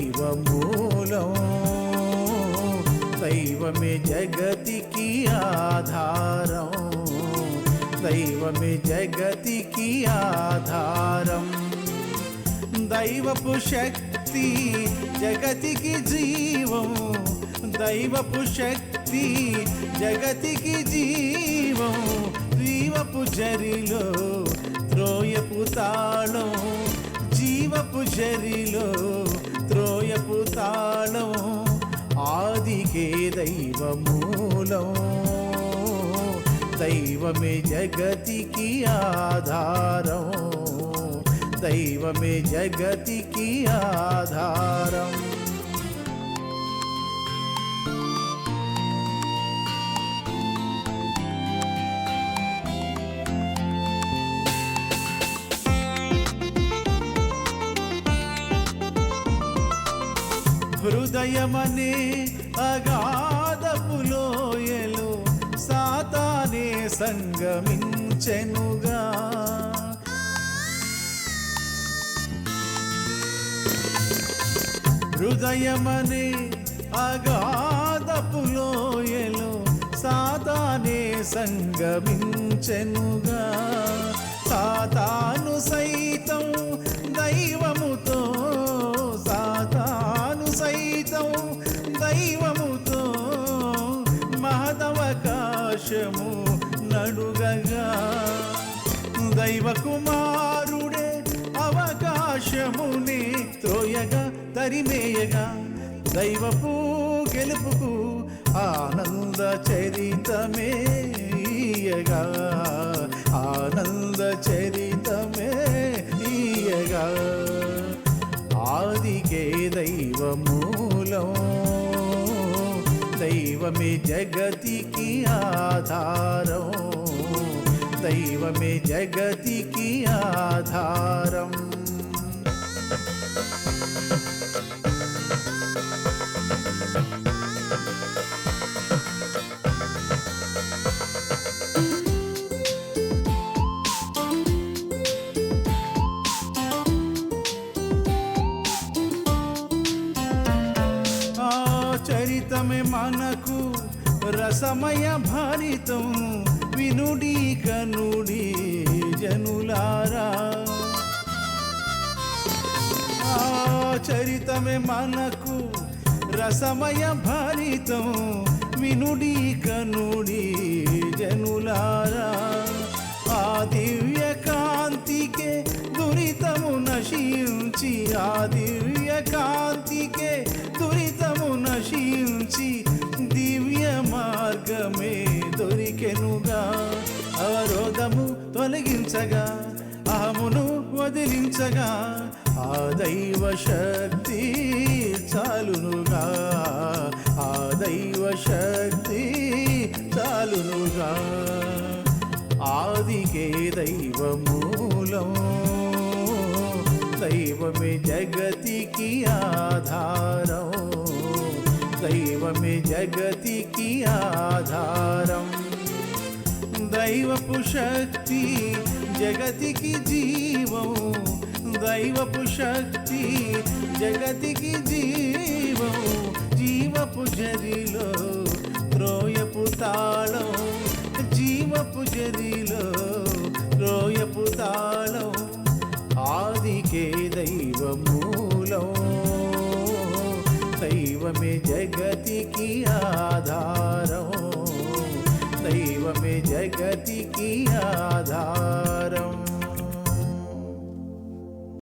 దైవమూలం, దైవమే జగతికి ఆధారం, దైవమే జగతికి ఆధారం. దైవపు శక్తి జగతికి జీవం, దైవపు శక్తి జగతికి జీవం. జీవపు జరిలో త్రోయపు తాళం, జీవపు జరిలో త్రోయపు తాళం. ఆదికే దైవమూలం, దైవమే జగతికి ఆధారం, దైవమే జగతికి ఆధారం. హృదయమనే అగాధపు లోయలో సాతానే సంగమించెనుగా. హృదయమనే అగాధపు లోయలో సాతానే సంగమించెనుగా. సాతాను సైతం దైవముతో, సాతాను సైతం దైవముతో మహదవకాశము నడుగగా. దైవ కుమారుడే అవకాశముని త్రోయగా తరిమేయగా. దైవపు గెలుపుకు ఆనంద చరితమే ఈయగా, ఆనంద చరితమే ఈయగా. ఆదికే దైవమూలం, దైవమే జగతికి ఆధారం, దైవమే జగతికి ఆధారం. చరితమే మనకు రసమయ భారితం, వినుడి కనుడి జనులారా. చరితమే మనకు రసమయ భారితం, వినుడి కనుడి జనులారా. ఆ దివ్య కాంతికే దురితము నశించి, ఆ దివ్య కాంతికే దురితము నశించి దివ్య మార్గమే దొరికెనుగా. అవరోధము తొలగించగా, అహమును వదిలించగా. ఆ దైవ శక్తి చాలునుగా, ఆ దైవ శక్తి చాలునుగా. ఆదికే దైవమూలం, దైవమే జగతికి ఆధారం, దైవమే జగతికి ఆధారం. దైవపు శక్తి జగతికి జీవం, దైవపు శక్తి జగతికి జీవం. జీవపు జరిలో త్రోయపు తాళం, జీవపు జరిలో త్రోయపు తాళం. ఆదికే దైవమూలం, దైవమే జగతికి ఆధారం, దైవమే జగతికి ఆధారం.